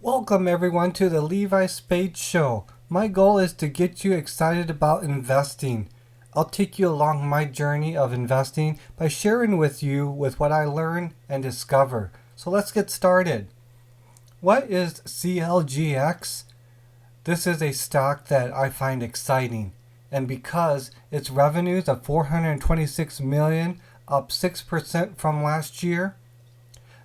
Welcome everyone to the Levi Spade Show. My goal is to get you excited about investing. I'll take you along my journey of investing by sharing with you what I learn and discover. So let's get started. What is CLGX? This is a stock that I find exciting, and because its revenues of $426 million, up 6% from last year,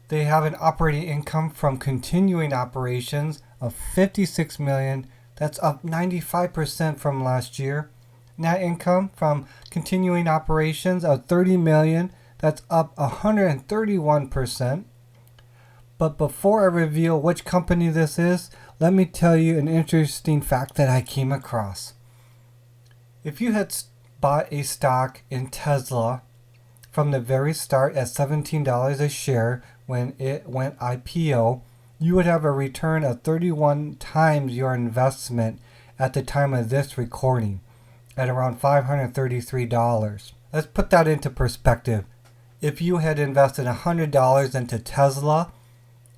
they have an operating income from continuing operations of $56 million. That's up 95% from last year. Net income from continuing operations of $30 million. That's up 131%. But before I reveal which company this is, let me tell you an interesting fact that I came across. If you had bought a stock in Tesla from the very start at $17 a share when it went IPO, you would have a return of 31 times your investment at the time of this recording, at around $533. Let's put that into perspective. If you had invested $100 into Tesla,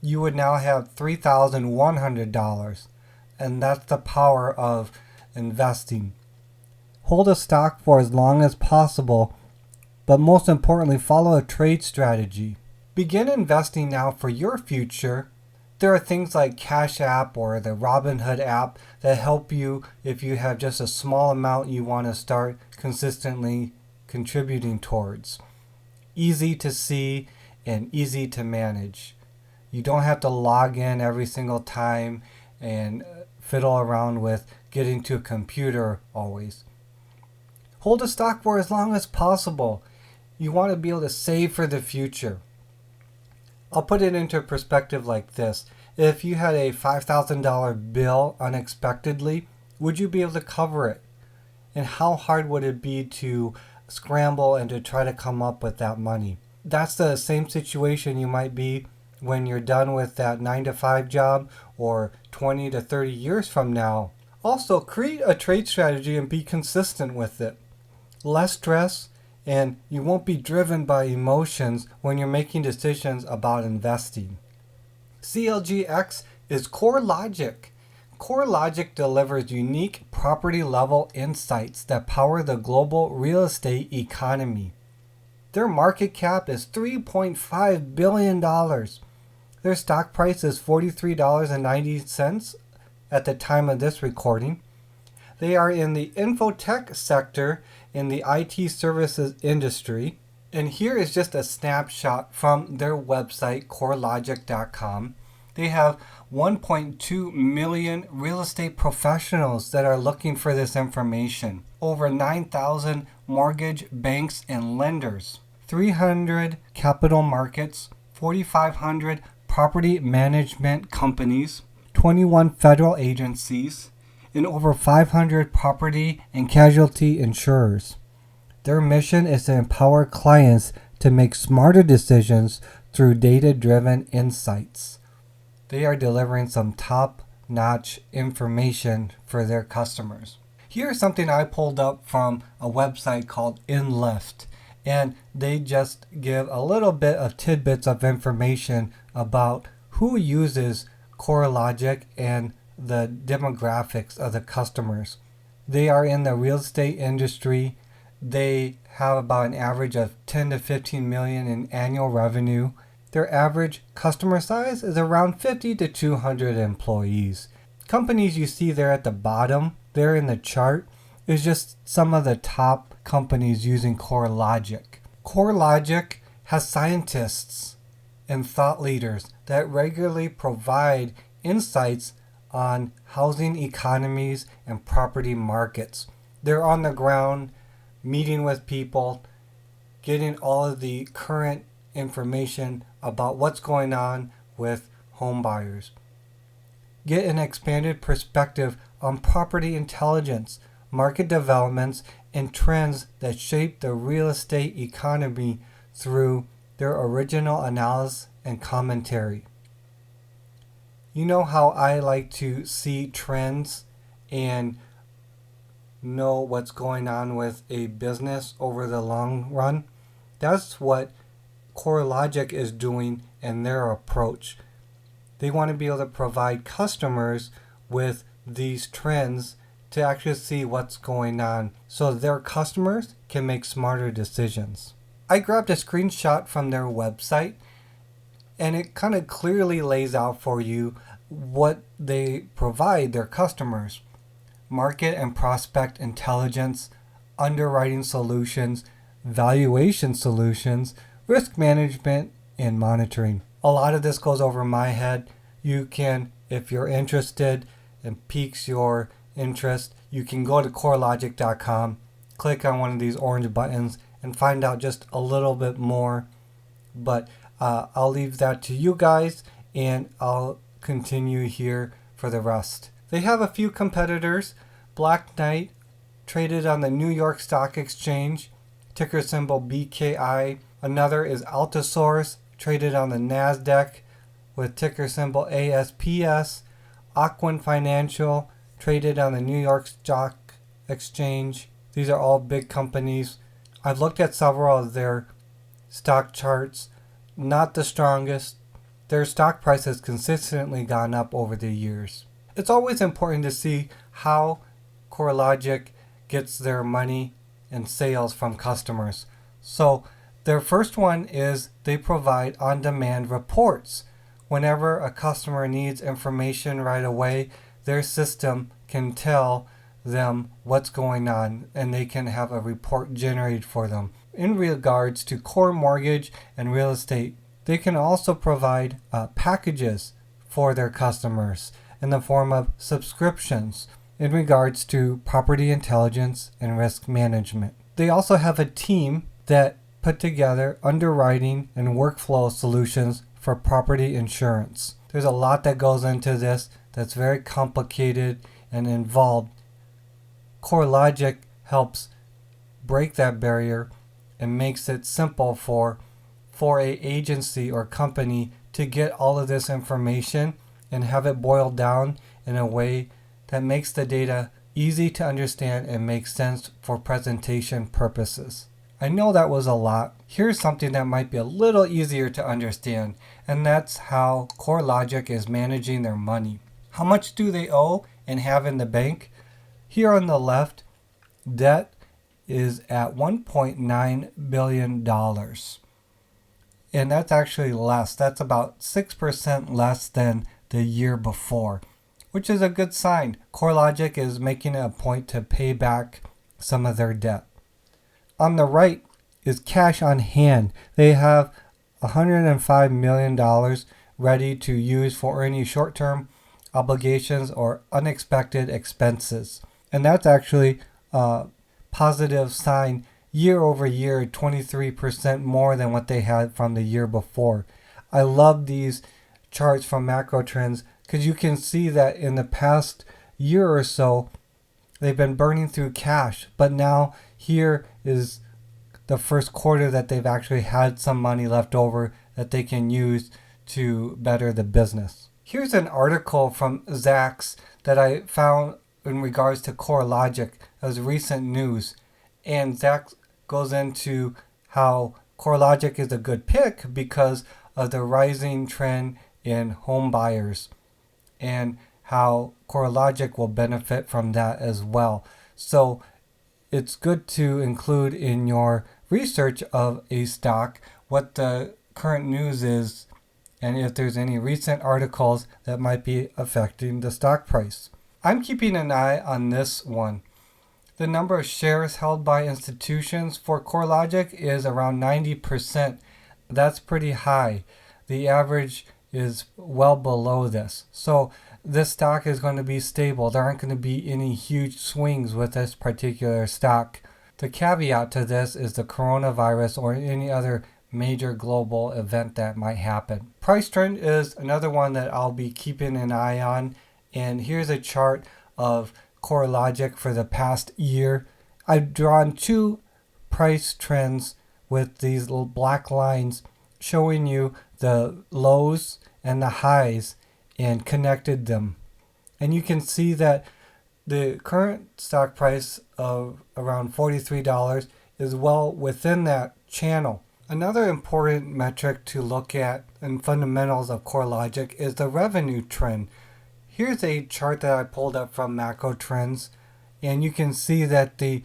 you would now have $3,100. And that's the power of investing. Hold a stock for as long as possible, but most importantly, follow a trade strategy. Begin investing now for your future. There are things like Cash App or the Robinhood app that help you if you have just a small amount you want to start consistently contributing towards. Easy to see and easy to manage. You don't have to log in every single time and fiddle around with getting to a computer always. Hold a stock for as long as possible. You want to be able to save for the future. I'll put it into perspective like this. If you had a $5,000 bill unexpectedly, would you be able to cover it? And how hard would it be to scramble and to try to come up with that money? That's the same situation you might be when you're done with that 9-to-5 job or 20 to 30 years from now. Also, create a trade strategy and be consistent with it. Less stress, and you won't be driven by emotions when you're making decisions about investing. CLGX is CoreLogic. CoreLogic delivers unique property-level insights that power the global real estate economy. Their market cap is $3.5 billion. Their stock price is $43.90 at the time of this recording. They are in the infotech sector in the IT services industry. And here is just a snapshot from their website, corelogic.com. They have 1.2 million real estate professionals that are looking for this information. Over 9,000 mortgage banks and lenders. 300 capital markets. 4,500 property management companies. 21 federal agencies. And over 500 property and casualty insurers. Their mission is to empower clients to make smarter decisions through data-driven insights. They are delivering some top-notch information for their customers. Here's something I pulled up from a website called InLift, and they just give a little bit of tidbits of information about who uses CoreLogic and the demographics of the customers. They are in the real estate industry. They have about an average of 10 to 15 million in annual revenue. Their average customer size is around 50 to 200 employees. Companies you see there at the bottom, there in the chart, is just some of the top companies using CoreLogic. CoreLogic has scientists and thought leaders that regularly provide insights on housing economies and property markets. They're on the ground, meeting with people, getting all of the current information about what's going on with home buyers. Get an expanded perspective on property intelligence, market developments, and trends that shape the real estate economy through their original analysis and commentary. You know how I like to see trends and know what's going on with a business over the long run? That's what CoreLogic is doing in their approach. They want to be able to provide customers with these trends to actually see what's going on so their customers can make smarter decisions. I grabbed a screenshot from their website, and it kind of clearly lays out for you what they provide their customers: market and prospect intelligence, underwriting solutions, valuation solutions, risk management, and monitoring. A lot of this goes over my head. You can, if you're interested and piques your interest, you can go to CoreLogic.com, click on one of these orange buttons, and find out just a little bit more. But I'll leave that to you guys, and I'll continue here for the rest. They have a few competitors. Black Knight, traded on the New York Stock Exchange, ticker symbol BKI. Another is Altasaurus, traded on the NASDAQ with ticker symbol ASPS. Aquin Financial, traded on the New York Stock Exchange. These are all big companies. I've looked at several of their stock charts. Not the strongest. Their stock price has consistently gone up over the years. It's always important to see how CoreLogic gets their money and sales from customers. So their first one is they provide on-demand reports. Whenever a customer needs information right away, their system can tell them what's going on, and they can have a report generated for them. In regards to core mortgage and real estate, they can also provide packages for their customers in the form of subscriptions in regards to property intelligence and risk management. They also have a team that put together underwriting and workflow solutions for property insurance. There's a lot that goes into this that's very complicated and involved. CoreLogic helps break that barrier and makes it simple for a agency or company to get all of this information and have it boiled down in a way that makes the data easy to understand and makes sense for presentation purposes. I know that was a lot. Here's something that might be a little easier to understand, and that's how CoreLogic is managing their money. How much do they owe and have in the bank? Here on the left, debt is at $1.9 billion. And that's actually less. That's about 6% less than the year before, which is a good sign. CoreLogic is making it a point to pay back some of their debt. On the right is cash on hand. They have $105 million ready to use for any short-term obligations or unexpected expenses. And that's actually a positive sign. Year over year, 23% more than what they had from the year before. I love these charts from Macro Trends because you can see that in the past year or so, they've been burning through cash. But now here is the first quarter that they've actually had some money left over that they can use to better the business. Here's an article from Zacks that I found in regards to CoreLogic as recent news. And Zacks goes into how CoreLogic is a good pick because of the rising trend in home buyers and how CoreLogic will benefit from that as well. So it's good to include in your research of a stock what the current news is and if there's any recent articles that might be affecting the stock price. I'm keeping an eye on this one. The number of shares held by institutions for CoreLogic is around 90%. That's pretty high. The average is well below this. So this stock is going to be stable. There aren't going to be any huge swings with this particular stock. The caveat to this is the coronavirus or any other major global event that might happen. Price trend is another one that I'll be keeping an eye on. And here's a chart of CoreLogic for the past year. I've drawn two price trends with these little black lines showing you the lows and the highs and connected them. And you can see that the current stock price of around $43 is well within that channel. Another important metric to look at in fundamentals of CoreLogic is the revenue trend. Here's a chart that I pulled up from Macro Trends, and you can see that the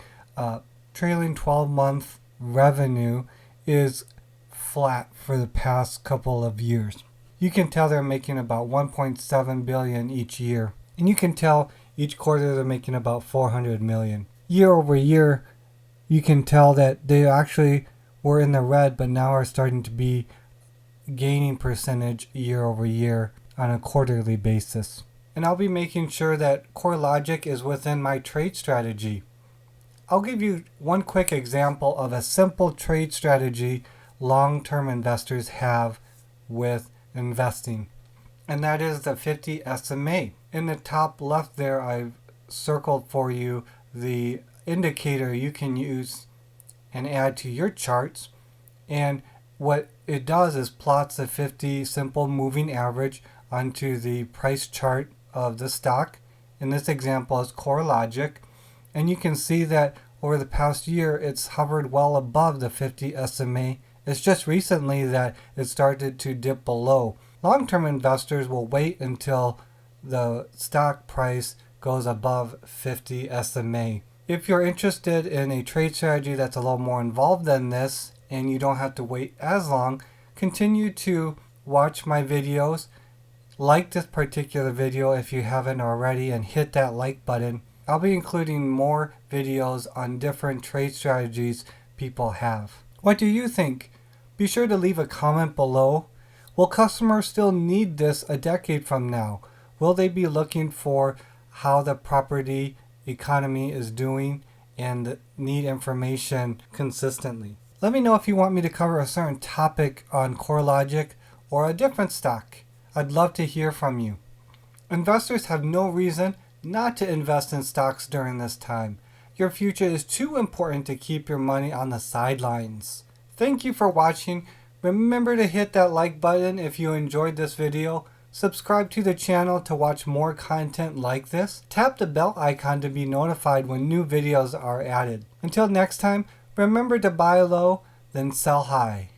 trailing 12-month revenue is flat for the past couple of years. You can tell they're making about 1.7 billion each year, and you can tell each quarter they're making about 400 million. Year over year, you can tell that they actually were in the red, but now are starting to be gaining percentage year over year on a quarterly basis. And I'll be making sure that CoreLogic is within my trade strategy. I'll give you one quick example of a simple trade strategy long-term investors have with investing, and that is the 50 SMA. In the top left there, I've circled for you the indicator you can use and add to your charts, and what it does is plots the 50 simple moving average onto the price chart of the stock. In this example is CoreLogic, and you can see that over the past year it's hovered well above the 50 SMA. It's just recently that it started to dip below. Long-term investors will wait until the stock price goes above 50 SMA. If you're interested in a trade strategy that's a little more involved than this and you don't have to wait as long, continue to watch my videos. Like this particular video if you haven't already and hit that like button. I'll be including more videos on different trade strategies people have. What do you think? Be sure to leave a comment below. Will customers still need this a decade from now? Will they be looking for how the property economy is doing and need information consistently? Let me know if you want me to cover a certain topic on CoreLogic or a different stock. I'd love to hear from you. Investors have no reason not to invest in stocks during this time. Your future is too important to keep your money on the sidelines. Thank you for watching. Remember to hit that like button if you enjoyed this video. Subscribe to the channel to watch more content like this. Tap the bell icon to be notified when new videos are added. Until next time, remember to buy low, then sell high.